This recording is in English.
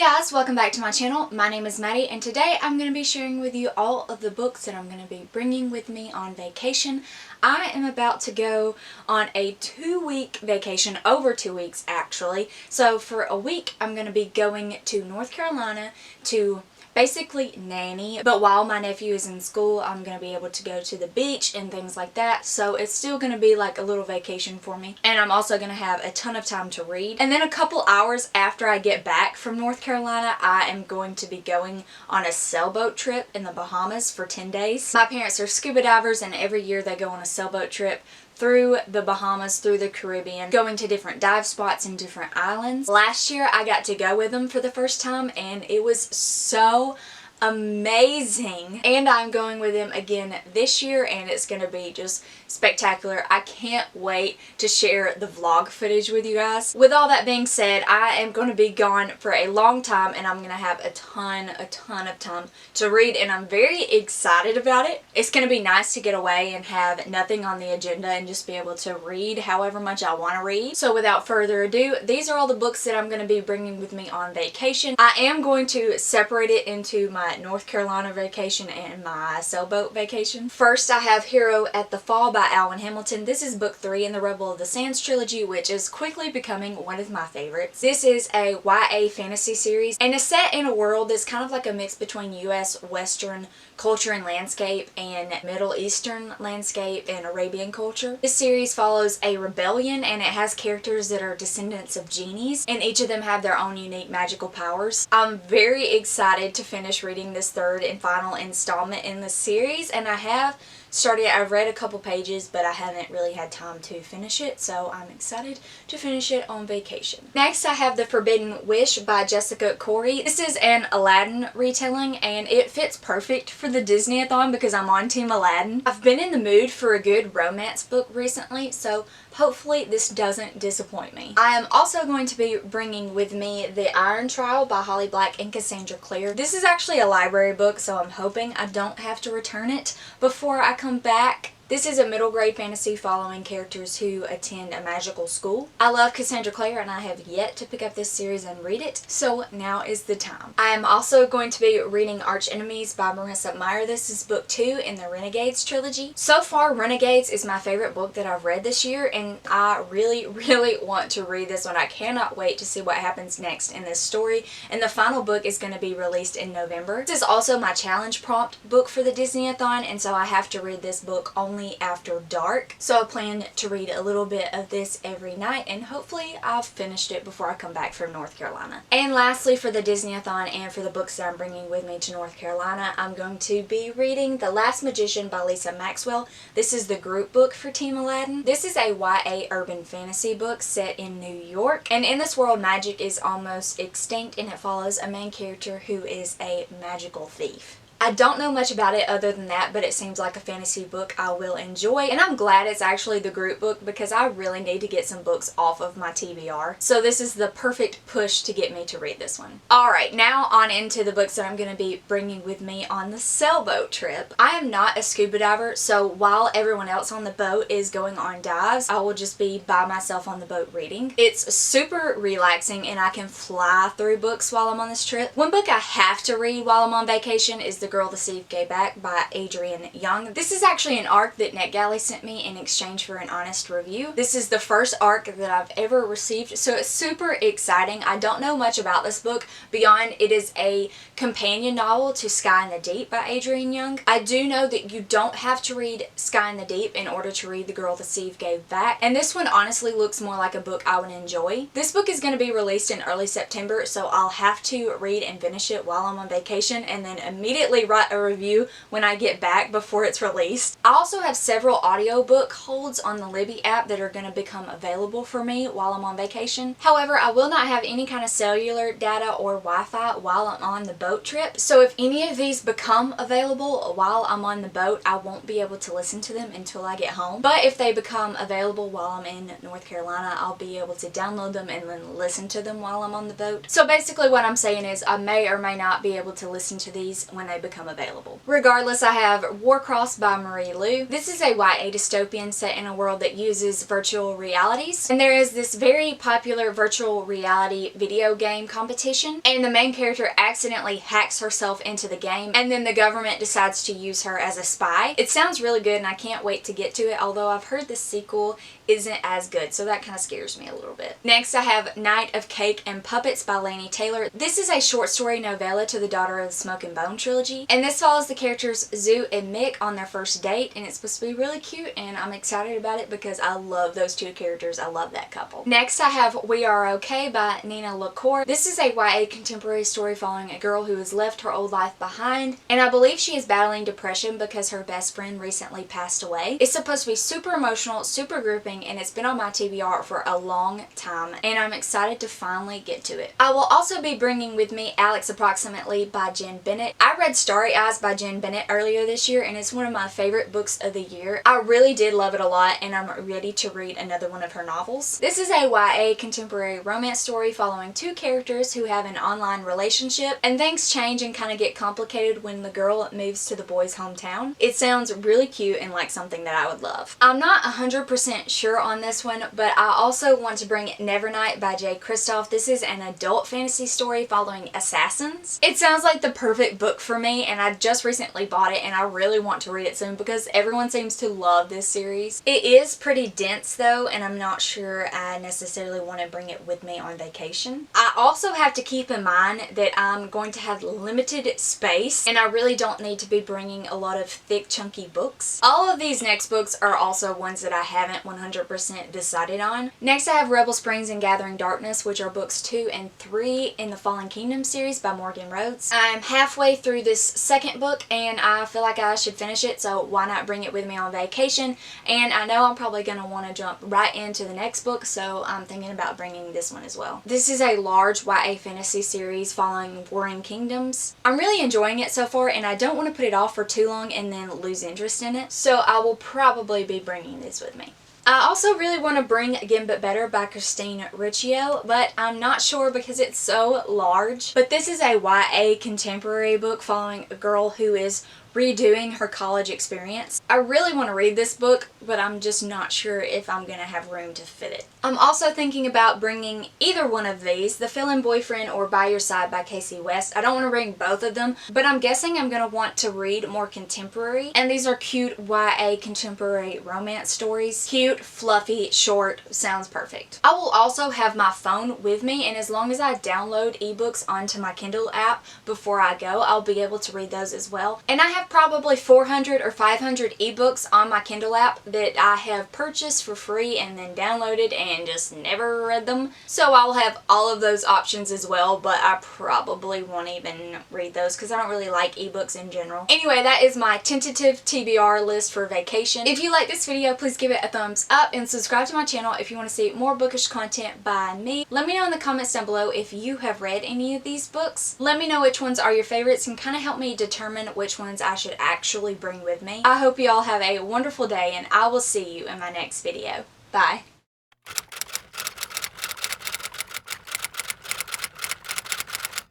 guys, welcome back to my channel. My name is Maddie and today I'm going to be sharing with you all of the books that I'm going to be bringing with me on vacation. I am about to go on a 2-week vacation, over 2 weeks actually. So for a week I'm going to be going to North Carolina to basically nanny, but while my nephew is in school I'm going to be able to go to the beach and things like that, so it's still going to be like a little vacation for me. And I'm also going to have a ton of time to read. And then a couple hours after I get back from North Carolina, I am going to be going on a sailboat trip in the Bahamas for 10 days. My parents are scuba divers and every year they go on a sailboat trip through the Bahamas, through the Caribbean, going to different dive spots and different islands. Last year I got to go with them for the first time and it was so amazing. And I'm going with them again this year and it's going to be just spectacular. I can't wait to share the vlog footage with you guys. With all that being said, I am going to be gone for a long time and I'm going to have a ton of time to read and I'm very excited about it. It's going to be nice to get away and have nothing on the agenda and just be able to read however much I want to read. So without further ado, these are all the books that I'm going to be bringing with me on vacation. I am going to separate it into my North Carolina vacation and my sailboat vacation. First, I have Hero at the Fall by Alwyn Hamilton. This is book 3 in the Rebel of the Sands trilogy, which is quickly becoming one of my favorites. This is a YA fantasy series and is set in a world that's kind of like a mix between US Western culture and landscape and Middle Eastern landscape and Arabian culture. This series follows a rebellion and it has characters that are descendants of genies and each of them have their own unique magical powers. I'm very excited to finish reading this third and final installment in the series, and I have started. I've read a couple pages but I haven't really had time to finish it, so I'm excited to finish it on vacation. Next I have The Forbidden Wish by Jessica Corey. This is an Aladdin retelling and it fits perfect for the Disney-a-thon because I'm on Team Aladdin. I've been in the mood for a good romance book recently, so hopefully this doesn't disappoint me. I am also going to be bringing with me The Iron Trial by Holly Black and Cassandra Clare. This is actually a library book, so I'm hoping I don't have to return it before I come back. This is a middle grade fantasy following characters who attend a magical school. I love Cassandra Clare and I have yet to pick up this series and read it, so now is the time. I am also going to be reading Arch Enemies by Marissa Meyer. This is book 2 in the Renegades trilogy. So far, Renegades is my favorite book that I've read this year and I really want to read this one. I cannot wait to see what happens next in this story, and the final book is going to be released in November. This is also my challenge prompt book for the Disney-a-thon, and so I have to read this book only after dark. So I plan to read a little bit of this every night and hopefully I've finished it before I come back from North Carolina. And lastly, for the Disney-a-thon and for the books that I'm bringing with me to North Carolina, I'm going to be reading The Last Magician by Lisa Maxwell. This is the group book for Team Aladdin. This is a YA urban fantasy book set in New York, and in this world magic is almost extinct and it follows a main character who is a magical thief. I don't know much about it other than that, but it seems like a fantasy book I will enjoy, and I'm glad it's actually the group book because I really need to get some books off of my TBR. So this is the perfect push to get me to read this one. Alright, now on into the books that I'm going to be bringing with me on the sailboat trip. I am not a scuba diver, so while everyone else on the boat is going on dives, I will just be by myself on the boat reading. It's super relaxing and I can fly through books while I'm on this trip. One book I have to read while I'm on vacation is The Girl Deceived Gave Back by Adrienne Young. This is actually an ARC that NetGalley sent me in exchange for an honest review. This is the first ARC that I've ever received, so it's super exciting. I don't know much about this book beyond it is a companion novel to Sky in the Deep by Adrienne Young. I do know that you don't have to read Sky in the Deep in order to read The Girl Deceived Gave Back, and this one honestly looks more like a book I would enjoy. This book is going to be released in early September, so I'll have to read and finish it while I'm on vacation and then immediately write a review when I get back before it's released. I also have several audiobook holds on the Libby app that are going to become available for me while I'm on vacation. However, I will not have any kind of cellular data or Wi-Fi while I'm on the boat trip, so if any of these become available while I'm on the boat, I won't be able to listen to them until I get home. But if they become available while I'm in North Carolina, I'll be able to download them and then listen to them while I'm on the boat. So basically what I'm saying is I may or may not be able to listen to these when they become become available. Regardless, I have Warcross by Marie Lu. This is a YA dystopian set in a world that uses virtual realities, and there is this very popular virtual reality video game competition, and the main character accidentally hacks herself into the game, and then the government decides to use her as a spy. It sounds really good and I can't wait to get to it, although I've heard the sequel isn't as good, so that kind of scares me a little bit. Next, I have Night of Cake and Puppets by Laini Taylor. This is a short story novella to the Daughter of the Smoke and Bone trilogy, and this follows the characters Zoo and Mick on their first date, and it's supposed to be really cute, and I'm excited about it because I love those two characters. I love that couple. Next, I have We Are Okay by Nina LaCour. This is a YA contemporary story following a girl who has left her old life behind, and I believe she is battling depression because her best friend recently passed away. It's supposed to be super emotional, super gripping, and it's been on my TBR for a long time, and I'm excited to finally get to it. I will also be bringing with me Alex Approximately by Jen Bennett. I read Starry Eyes by Jen Bennett earlier this year, and it's one of my favorite books of the year. I really did love it a lot, and I'm ready to read another one of her novels. This is a YA contemporary romance story following two characters who have an online relationship, and things change and kind of get complicated when the girl moves to the boy's hometown. It sounds really cute and like something that I would love. I'm not 100% sure on this one, but I also want to bring Nevernight by Jay Kristoff. This is an adult fantasy story following assassins. It sounds like the perfect book for me, and I just recently bought it and I really want to read it soon because everyone seems to love this series. It is pretty dense though, and I'm not sure I necessarily want to bring it with me on vacation. I also have to keep in mind that I'm going to have limited space, and I really don't need to be bringing a lot of thick chunky books. All of these next books are also ones that I haven't 100% decided on. Next, I have Rebel Springs and Gathering Darkness, which are books 2 and 3 in the Fallen Kingdom series by Morgan Rhodes. I'm halfway through this second book and I feel like I should finish it, so why not bring it with me on vacation? And I know I'm probably going to want to jump right into the next book, so I'm thinking about bringing this one as well. This is a large YA fantasy series following Warring Kingdoms. I'm really enjoying it so far, and I don't want to put it off for too long and then lose interest in it, so I will probably be bringing this with me. I also really want to bring Again But Better by Christine Riccio, but I'm not sure because it's so large. But this is a YA contemporary book following a girl who is redoing her college experience. I really want to read this book, but I'm just not sure if I'm going to have room to fit it. I'm also thinking about bringing either one of these, The Fill-In Boyfriend or By Your Side by Casey West. I don't want to bring both of them, but I'm guessing I'm going to want to read more contemporary, and these are cute YA contemporary romance stories. Cute, fluffy, short, sounds perfect. I will also have my phone with me, and as long as I download ebooks onto my Kindle app before I go, I'll be able to read those as well. And I have probably 400 or 500 ebooks on my Kindle app that I have purchased for free and then downloaded and just never read them. So I'll have all of those options as well, but I probably won't even read those because I don't really like ebooks in general. Anyway, that is my tentative TBR list for vacation. If you like this video, please give it a thumbs up and subscribe to my channel if you want to see more bookish content by me. Let me know in the comments down below if you have read any of these books. Let me know which ones are your favorites and kind of help me determine which ones I should actually bring with me. I hope you all have a wonderful day, and I will see you in my next video. Bye.